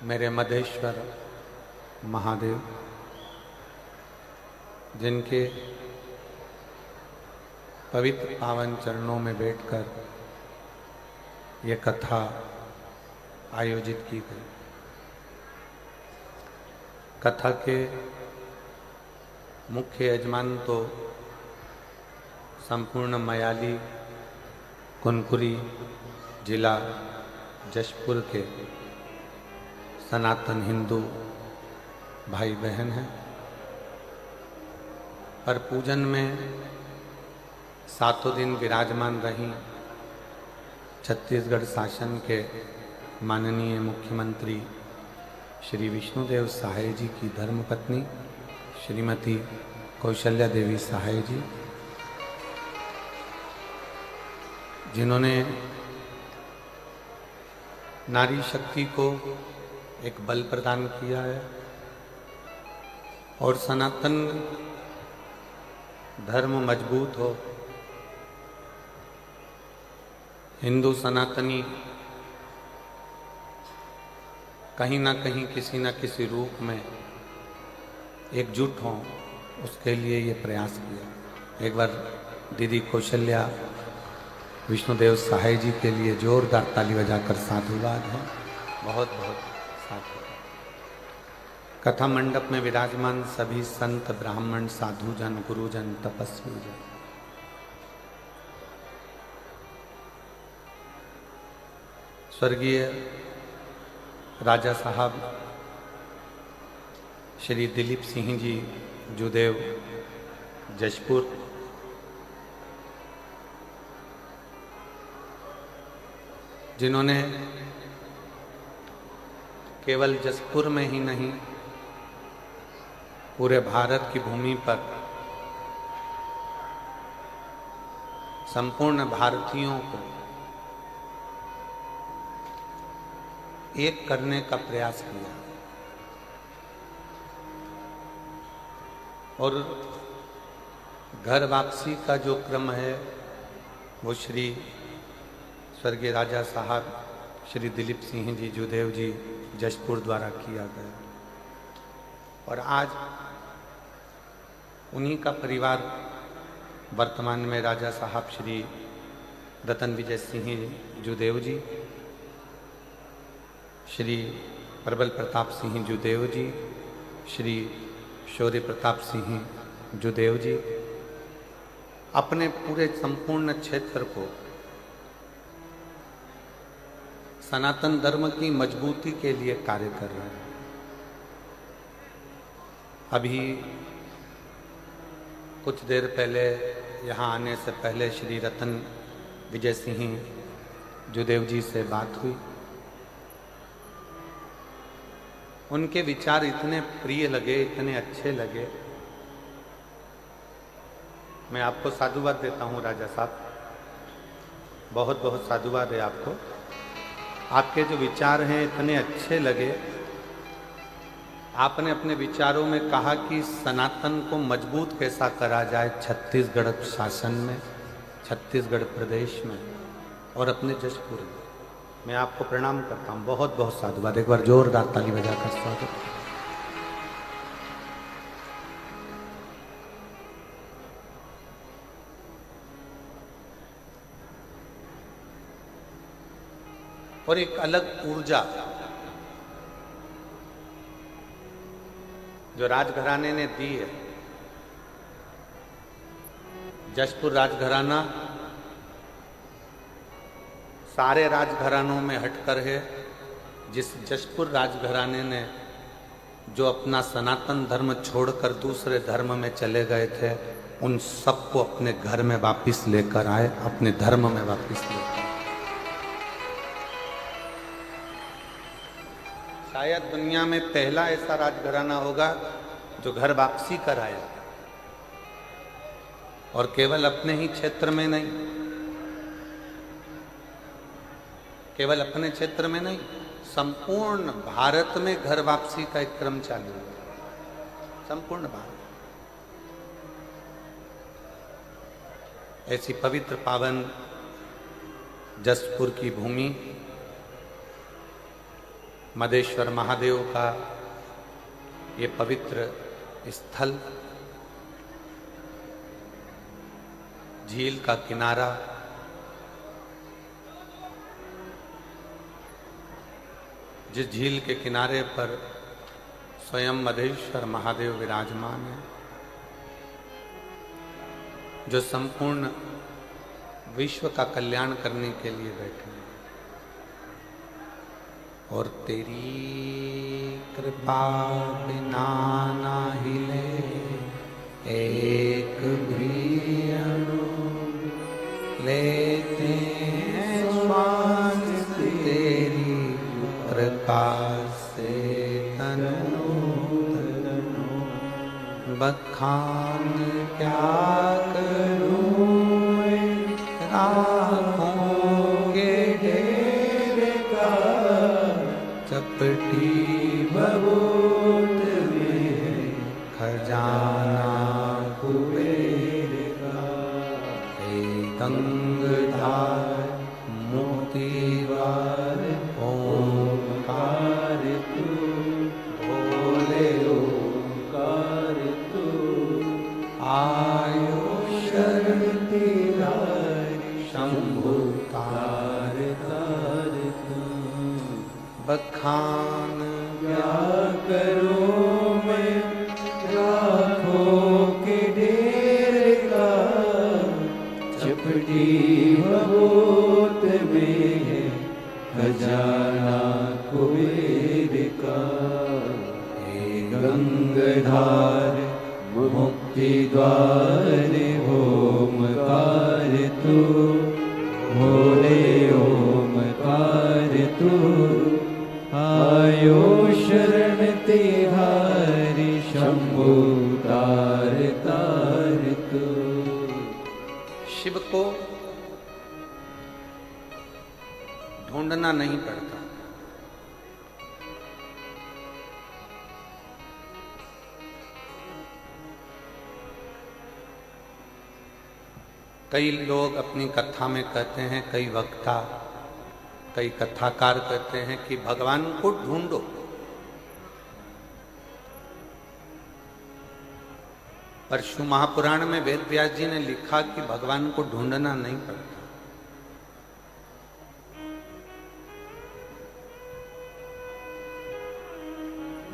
मेरे मधेश्वर महादेव, जिनके पवित्र पावन चरणों में बैठकर ये कथा आयोजित की गई। कथा के मुख्य यजमान तो संपूर्ण मयाली कुनकुरी जिला जशपुर के सनातन हिंदू भाई बहन हैं, पर पूजन में सातों दिन विराजमान रही छत्तीसगढ़ शासन के माननीय मुख्यमंत्री श्री विष्णुदेव सहाय जी की धर्मपत्नी श्रीमती कौशल्या देवी सहाय जी, जिन्होंने नारी शक्ति को एक बल प्रदान किया है और सनातन धर्म मजबूत हो, हिंदू सनातनी कहीं ना कहीं किसी न किसी रूप में एकजुट हों, उसके लिए ये प्रयास किया। एक बार दीदी कौशल्या विष्णुदेव सहाय जी के लिए जोरदार ताली बजाकर साधुवाद है। बहुत बहुत साधुवाद। कथा मंडप में विराजमान सभी संत ब्राह्मण साधुजन गुरुजन तपस्वी जन, स्वर्गीय राजा साहब श्री दिलीप सिंह जी जुदेव जशपुर, जिन्होंने केवल जशपुर में ही नहीं पूरे भारत की भूमि पर संपूर्ण भारतीयों को एक करने का प्रयास किया और घर वापसी का जो क्रम है वो श्री स्वर्गीय राजा साहब श्री दिलीप सिंह जी जुदेव जी जशपुर द्वारा किया गया। और आज उन्हीं का परिवार वर्तमान में राजा साहब श्री रतन विजय सिंह जुदेव जी, श्री प्रबल प्रताप सिंह जुदेव जी, श्री शौर्य प्रताप सिंह जुदेव जी अपने पूरे संपूर्ण क्षेत्र को सनातन धर्म की मजबूती के लिए कार्य कर रहे हैं। अभी कुछ देर पहले यहाँ आने से पहले श्री रतन विजय सिंह जुदेव जी से बात हुई। उनके विचार इतने प्रिय लगे, इतने अच्छे लगे। मैं आपको साधुवाद देता हूँ राजा साहब, बहुत बहुत साधुवाद है आपको। आपके जो विचार हैं इतने अच्छे लगे। आपने अपने विचारों में कहा कि सनातन को मजबूत कैसा करा जाए छत्तीसगढ़ शासन में, छत्तीसगढ़ प्रदेश में और अपने जशपुर में। मैं आपको प्रणाम करता हूँ, बहुत बहुत साधुवाद। एक बार जोरदार ताली बजाकर स्वागत। और एक अलग ऊर्जा जो राजघराने ने दी है। जशपुर राजघराना सारे राजघरानों में हटकर है। जिस जशपुर राजघराने ने जो अपना सनातन धर्म छोड़कर दूसरे धर्म में चले गए थे, उन सबको अपने घर में वापस लेकर आए, अपने धर्म में वापस लेकर। शायद दुनिया में पहला ऐसा राजघराना होगा जो घर वापसी कराया, और केवल अपने ही क्षेत्र में नहीं, केवल अपने क्षेत्र में नहीं, संपूर्ण भारत में घर वापसी का एक क्रम चालू है। संपूर्ण भारत। ऐसी पवित्र पावन जशपुर की भूमि मदेश्वर महादेव का ये पवित्र स्थल, झील का किनारा, जिस झील के किनारे पर स्वयं मदेश्वर महादेव विराजमान है, जो संपूर्ण विश्व का कल्याण करने के लिए बैठे हैं। और तेरी कृपा बिना ना हिले एक भी अणु, लेते हैं श्वास तेरी कृपा से तनु, बखान क्या करूं राहोंगे ढेर का, चपटी बबूत में खजाना कुबेर का, हे गंगधार मोतीवार ओंकार तू, भोले ओंकार तू, आयो शरण तिहारी शंभु तार तार तू, बखान क्या करूं मैं राखों के ढेर का, चपटी बबूत में है खजाना कुबेर का, हे गंगधार मुक्ति द्वार ओमकार तू, भोले ओमकार तू, आयो शरण तिहारी शंभु तार तार तू। शिव को ढूंढना नहीं पड़ता, कई लोग अपनी कथा में कहते हैं, कई वक्ता, कई कथाकार कहते हैं कि भगवान को ढूंढो। पर शिव महापुराण में वेद व्यास जी ने लिखा कि भगवान को ढूंढना नहीं पड़ता।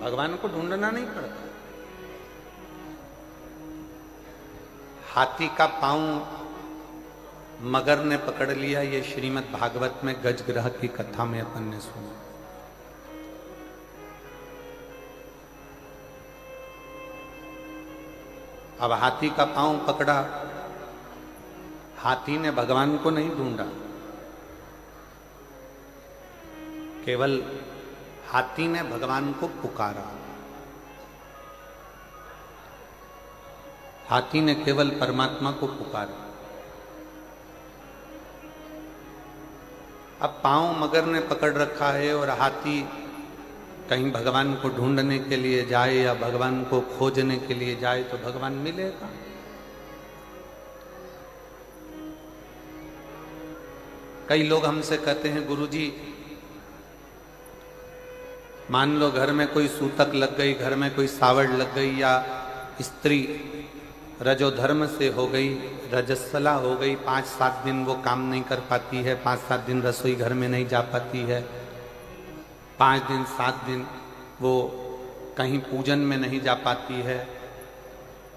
भगवान को ढूंढना नहीं पड़ता। हाथी का पांव मगर ने पकड़ लिया, ये श्रीमद् भागवत में गजग्रह की कथा में अपन ने सुना। अब हाथी का पांव पकड़ा, हाथी ने भगवान को नहीं ढूंढा, केवल हाथी ने भगवान को पुकारा। हाथी ने केवल परमात्मा को पुकारा। अब पांव मगर ने पकड़ रखा है और हाथी कहीं भगवान को ढूंढने के लिए जाए या भगवान को खोजने के लिए जाए तो भगवान मिलेगा। कई लोग हमसे कहते हैं, गुरुजी मान लो घर में कोई सूतक लग गई, घर में कोई सावड़ लग गई, या स्त्री रजोधर्म से हो गई, रजस्वला हो गई, 5-7 दिन वो काम नहीं कर पाती है, 5-7 दिन रसोई घर में नहीं जा पाती है, 5 दिन 7 दिन वो कहीं पूजन में नहीं जा पाती है।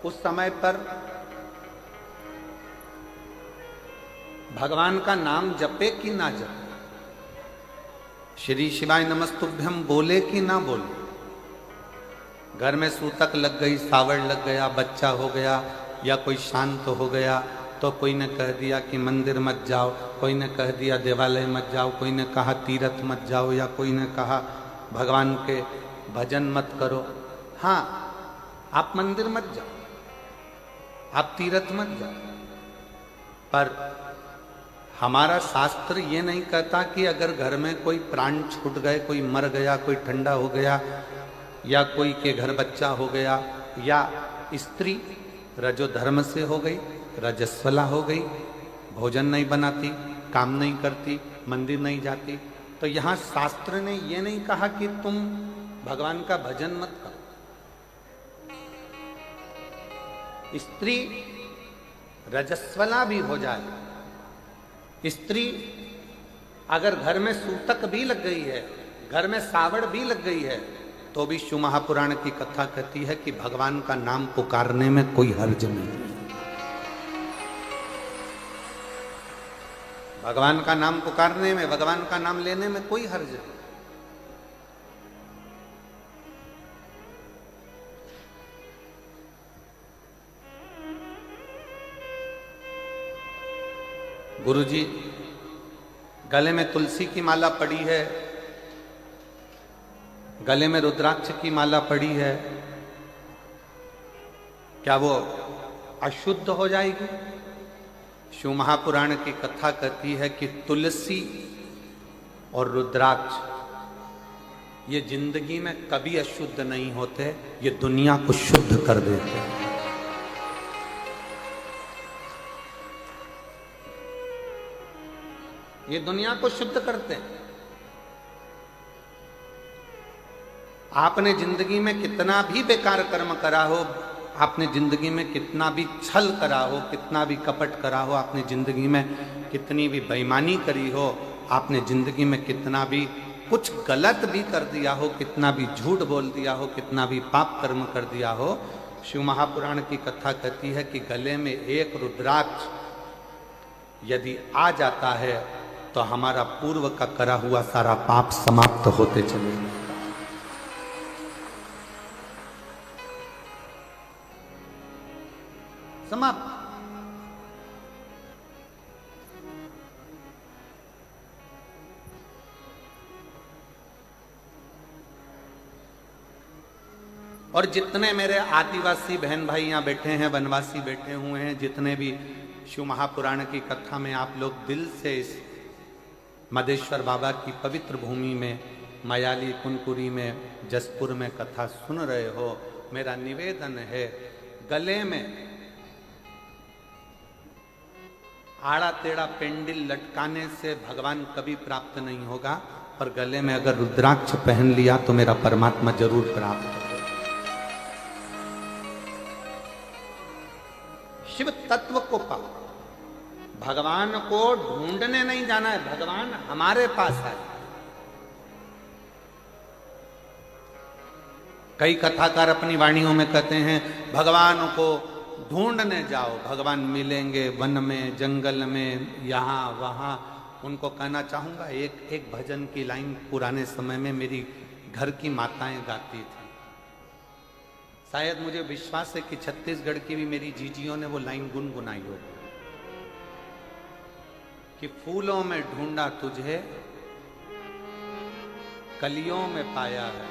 उस समय पर भगवान का नाम जपे कि ना जपे, श्री शिवाय नमस्तुभ्यम बोले कि ना बोले। घर में सूतक लग गई, सावड़ लग गया, बच्चा हो गया या कोई शांत हो गया, तो कोई ने कह दिया कि मंदिर मत जाओ, कोई ने कह दिया देवालय मत जाओ, कोई ने कहा तीर्थ मत जाओ, या कोई ने कहा भगवान के भजन मत करो। हाँ, आप मंदिर मत जाओ, आप तीर्थ मत जाओ, पर हमारा शास्त्र ये नहीं कहता कि अगर घर में कोई प्राण छूट गए, कोई मर गया, कोई ठंडा हो गया, या कोई के घर बच्चा हो गया, या स्त्री रजोधर्म से हो गई, रजस्वला हो गई, भोजन नहीं बनाती, काम नहीं करती, मंदिर नहीं जाती, तो यहां शास्त्र ने यह नहीं कहा कि तुम भगवान का भजन मत करो। स्त्री रजस्वला भी हो जाए, स्त्री अगर घर में सूतक भी लग गई है, घर में सावड़ भी लग गई है, तो भी शिव महापुराण की कथा कहती है कि भगवान का नाम पुकारने में कोई हर्ज नहीं। भगवान का नाम पुकारने में, भगवान का नाम लेने में कोई हर्ज नहीं। गुरुजी गले में तुलसी की माला पड़ी है, गले में रुद्राक्ष की माला पड़ी है, क्या वो अशुद्ध हो जाएगी? शिव महापुराण की कथा कहती है कि तुलसी और रुद्राक्ष ये जिंदगी में कभी अशुद्ध नहीं होते, ये दुनिया को शुद्ध कर देते हैं। ये दुनिया को शुद्ध करते हैं। आपने जिंदगी में कितना भी बेकार कर्म करा हो, आपने जिंदगी में कितना भी छल करा हो, कितना भी कपट करा हो, आपने जिंदगी में कितनी भी बेईमानी करी हो, आपने जिंदगी में कितना भी कुछ गलत भी कर दिया हो, कितना भी झूठ बोल दिया हो, कितना भी पाप कर्म कर दिया हो, शिव महापुराण की कथा कहती है कि गले में एक रुद्राक्ष यदि आ जाता है तो हमारा पूर्व का करा हुआ सारा पाप समाप्त होते चलेगा। समाप्त। और जितने मेरे आदिवासी बहन भाई यहाँ बैठे हैं, वनवासी बैठे हुए हैं, जितने भी शिव महापुराण की कथा में आप लोग दिल से इस मदेश्वर बाबा की पवित्र भूमि में, मयाली कुनकुरी में, जसपुर में कथा सुन रहे हो, मेरा निवेदन है, गले में आड़ा टेढ़ा पेंडिल लटकाने से भगवान कभी प्राप्त नहीं होगा, पर गले में अगर रुद्राक्ष पहन लिया तो मेरा परमात्मा जरूर प्राप्त होगा। शिव तत्व को पाओ, भगवान को ढूंढने नहीं जाना है, भगवान हमारे पास है। कई कथाकार अपनी वाणियों में कहते हैं भगवान को ढूंढने जाओ, भगवान मिलेंगे वन में, जंगल में, यहां वहां। उनको कहना चाहूंगा, एक भजन की लाइन पुराने समय में मेरी घर की माताएं गाती थी। शायद मुझे विश्वास है कि छत्तीसगढ़ की भी मेरी जीजियों ने वो लाइन गुनगुनाई हो कि फूलों में ढूंढा तुझे, कलियों में पाया है,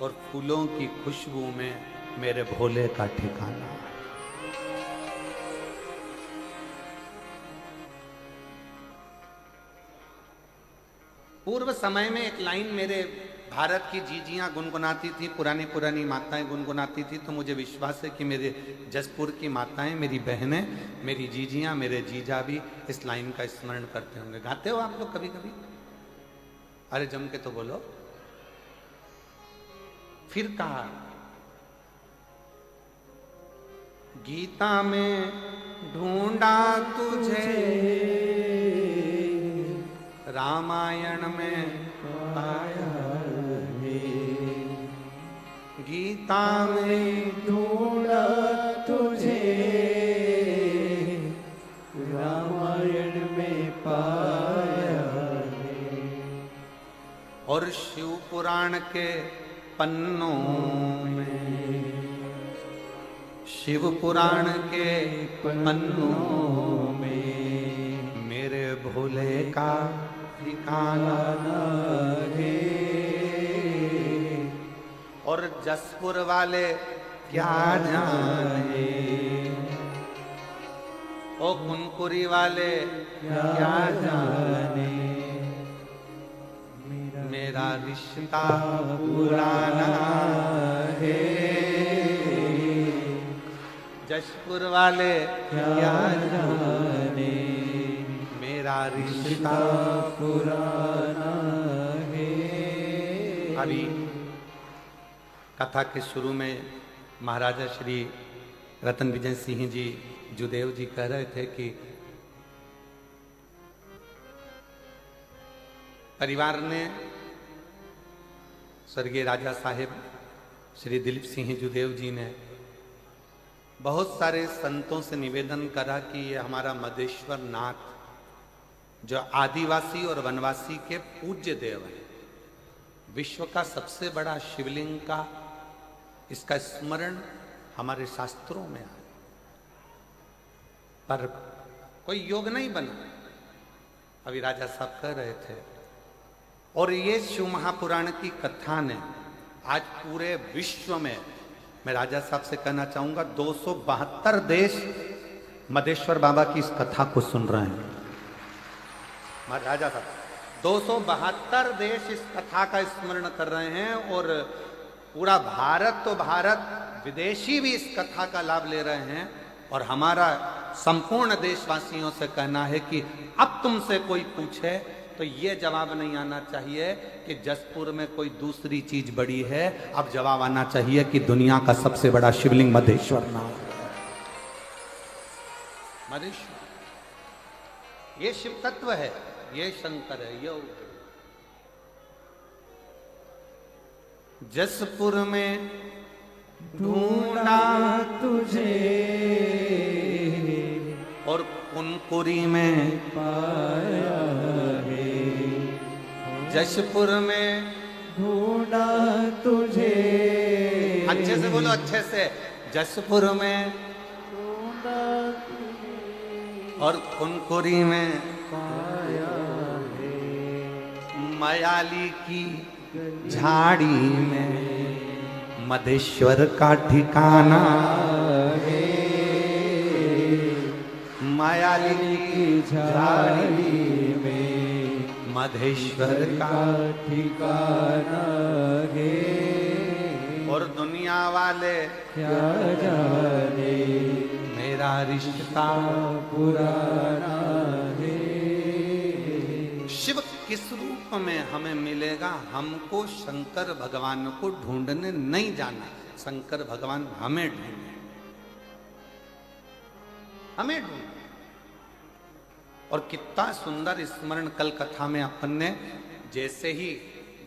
और फूलों की खुशबू में मेरे भोले का ठिकाना। पूर्व समय में एक लाइन मेरे भारत की जीजियां गुनगुनाती थी, पुरानी पुरानी माताएं गुनगुनाती थी, तो मुझे विश्वास है कि मेरे जसपुर की माताएं, मेरी बहनें, मेरी जीजियां, मेरे जीजा भी इस लाइन का स्मरण करते होंगे। गाते हो आप लोग कभी कभी? अरे जम के तो बोलो। फिर कहा, गीता में ढूंढा तुझे, रामायण में पाया, गीता में ढूंढा तुझे, रामायण में पाया, और शिव पुराण के पन्नों में, शिव पुराण के पन्नों में मेरे भोले का ठिकाना है। और जसपुर वाले क्या जाने, ओ कुनकुरी वाले क्या जाने, मेरा रिश्ता पुराना है। जसपुर वाले क्या जाने, मेरा रिश्ता पुराना अभी कथा के शुरू में महाराजा श्री रतन विजय सिंह जी जुदेव जी कह रहे थे कि परिवार ने स्वर्गीय राजा साहेब श्री दिलीप सिंह जुदेव जी ने बहुत सारे संतों से निवेदन करा कि ये हमारा मदेश्वर नाथ जो आदिवासी और वनवासी के पूज्य देव है, विश्व का सबसे बड़ा शिवलिंग का इसका स्मरण हमारे शास्त्रों में आया, पर कोई योग नहीं बना। अभी राजा साहब कह रहे थे, और ये शिव महापुराण की कथा ने आज पूरे विश्व में, मैं राजा साहब से कहना चाहूंगा 272 देश मदेश्वर बाबा की इस कथा को सुन रहे हैं। राजा साहब 272 देश इस कथा का स्मरण कर रहे हैं, और पूरा भारत तो भारत, विदेशी भी इस कथा का लाभ ले रहे हैं। और हमारा संपूर्ण देशवासियों से कहना है कि अब तुमसे कोई पूछे तो ये जवाब नहीं आना चाहिए कि जसपुर में कोई दूसरी चीज बड़ी है, अब जवाब आना चाहिए कि दुनिया का सबसे बड़ा शिवलिंग मधेश्वर नाथ मधेश्वर, ये शिव तत्व है, ये शंकर है। ये जसपुर में ढूंढा तुझे और कुनकुरी में पाया है, जसपुर में ढूंढा तुझे, अच्छे से बोलो, अच्छे से, जसपुर में ढूंढा तुझे और कुनकुरी में पाया है, मयाली की झाड़ी में मधेश्वर का ठिकाना है, मयाली की झाड़ी में मधेश्वर का ठिकाना है। और दुनिया वाले क्या जाने मेरा रिश्ता पुराना है। शिव किस रूप में हमें मिलेगा, हमको शंकर भगवान को ढूंढने नहीं जाना, शंकर भगवान हमें ढूंढे, हमें ढूंढे। और कितना सुंदर स्मरण कल कथा में अपन ने, जैसे ही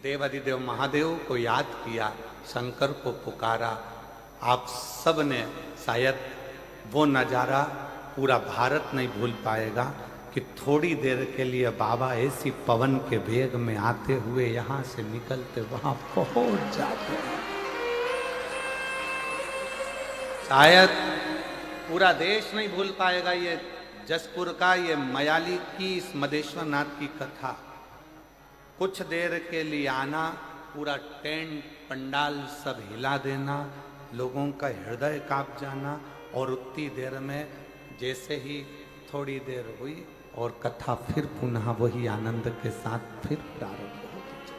देवाधिदेव महादेव को याद किया, शंकर को पुकारा, आप सब ने शायद वो नजारा पूरा भारत नहीं भूल पाएगा कि थोड़ी देर के लिए बाबा ऐसी पवन के वेग में आते हुए यहां से निकलते वहां पहुंच जाते हैं। शायद पूरा देश नहीं भूल पाएगा ये जसपुर का, ये मयाली की इस मधेश्वर नाथ की कथा। कुछ देर के लिए आना, पूरा टेंट पंडाल सब हिला देना, लोगों का हृदय कांप जाना, और उतनी देर में जैसे ही थोड़ी देर हुई और कथा फिर पुनः वही आनंद के साथ फिर प्रारंभ होती।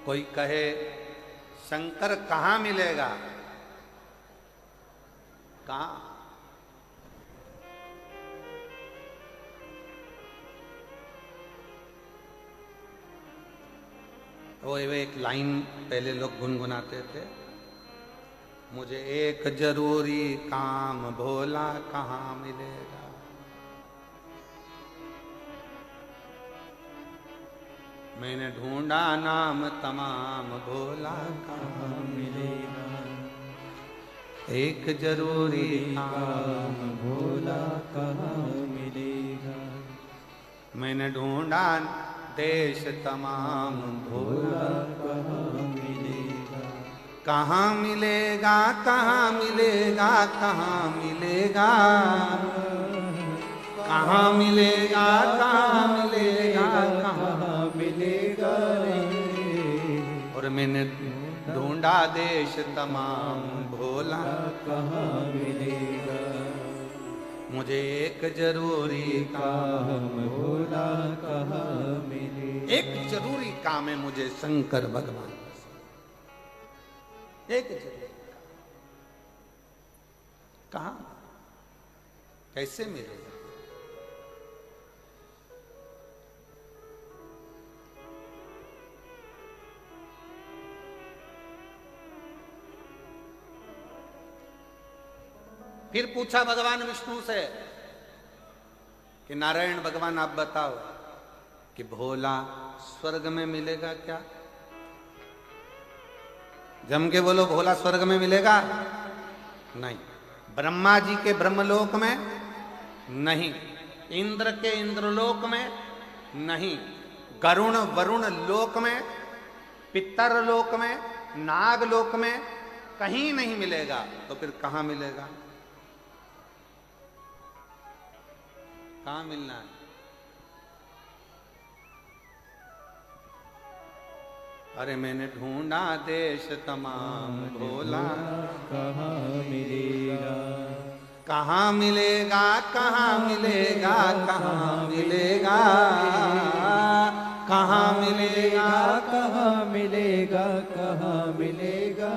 कोई कहे शंकर कहाँ मिलेगा, कहाँ? वो एक लाइन पहले लोग गुनगुनाते थे, मुझे एक जरूरी काम भोला कहाँ मिलेगा। मैंने ढूंढा नाम तमाम भोला कहाँ मिलेगा, एक जरूरी काम भोला कहाँ मिलेगा। मैंने ढूंढा देश तमाम भोला कहाँ मिलेगा, कहाँ मिलेगा, कहाँ मिलेगा, कहाँ मिलेगा, कहाँ मिलेगा, कहाँ मिलेगा, कहाँ मिलेगा। और मैंने ढूंढा देश तमाम भोला कहाँ मिलेगा, मुझे एक जरूरी काम भोला कहाँ मिलेगा। एक जरूरी काम है मुझे शंकर भगवान, एक जरूरी काम। कहाँ, कैसे मिलेगा? फिर पूछा भगवान विष्णु से कि नारायण भगवान आप बताओ कि भोला स्वर्ग में मिलेगा क्या? जम के बोलो, भोला स्वर्ग में मिलेगा? नहीं। ब्रह्मा जी के ब्रह्मलोक में नहीं, इंद्र के इंद्रलोक में नहीं, गरुण वरुण लोक में, पितर लोक में, नाग लोक में कहीं नहीं मिलेगा। तो फिर कहां मिलेगा? कहां मिलना है? अरे मैंने ढूंढा देश तमाम भोला कहाँ मिलेगा, कहाँ मिलेगा, कहाँ मिलेगा, कहाँ मिलेगा, कहाँ मिलेगा, कहाँ मिलेगा, कहाँ मिलेगा,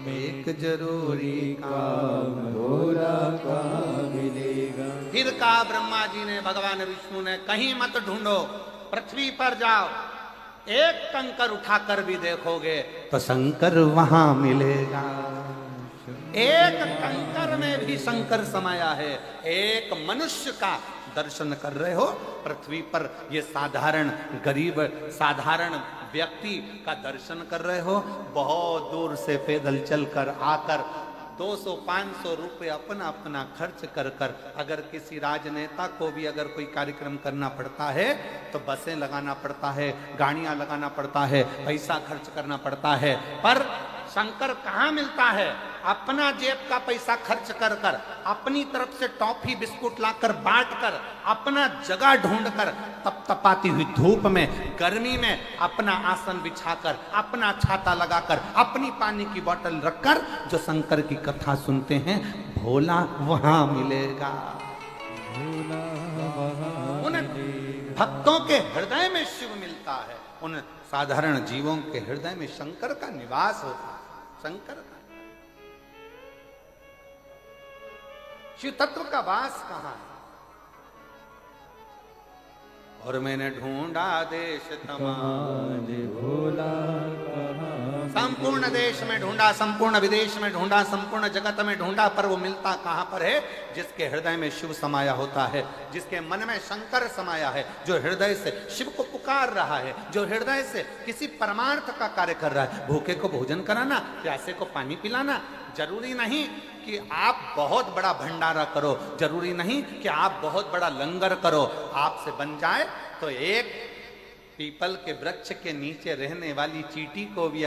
एक जरूरी काम भोला कहाँ मिलेगा। फिर कहा ब्रह्मा जी ने, भगवान विष्णु ने, कहीं मत ढूंढो, पृथ्वी पर जाओ, एक कंकर उठाकर भी देखोगे तो शंकर वहां मिलेगा। एक कंकर में भी शंकर समाया है। एक मनुष्य का दर्शन कर रहे हो पृथ्वी पर, ये साधारण गरीब साधारण व्यक्ति का दर्शन कर रहे हो, बहुत दूर से पैदल चलकर आकर 200-500 रुपये अपना अपना खर्च कर कर, अगर किसी राजनेता को भी अगर कोई कार्यक्रम करना पड़ता है तो बसें लगाना पड़ता है, गाड़ियां लगाना पड़ता है, पैसा खर्च करना पड़ता है। पर शंकर कहाँ मिलता है? अपना जेब का पैसा खर्च कर कर, अपनी तरफ से टॉफी बिस्कुट लाकर बांट कर, अपना जगह ढूंढ कर, तपतपाती हुई धूप में गर्मी में अपना आसन बिछाकर, अपना छाता लगाकर, अपनी पानी की बोतल रखकर जो शंकर की कथा सुनते हैं, भोला वहां मिलेगा। भोला वहाँ उन भक्तों के हृदय में शिव मिलता है, उन साधारण जीवों के हृदय में शंकर का निवास होता है। शंकर का शिव तत्व का वास कहां है? और मैंने ढूंढा देश तमाम, भोला कहाँ संपूर्ण देश में ढूंढा, संपूर्ण विदेश में ढूंढा, संपूर्ण जगत में ढूंढा, पर वो मिलता कहां पर है? जिसके हृदय में शिव समाया होता है, जिसके मन में शंकर समाया है, जो हृदय से शिव को पुकार रहा है, जो हृदय से किसी परमार्थ का कार्य कर रहा है। भूखे को भोजन कराना, प्यासे को पानी पिलाना। जरूरी नहीं कि आप बहुत बड़ा भंडारा करो, जरूरी नहीं कि आप बहुत बड़ा लंगर करो। आपसे बन जाए तो एक पीपल के वृक्ष के नीचे रहने वाली चींटी को भी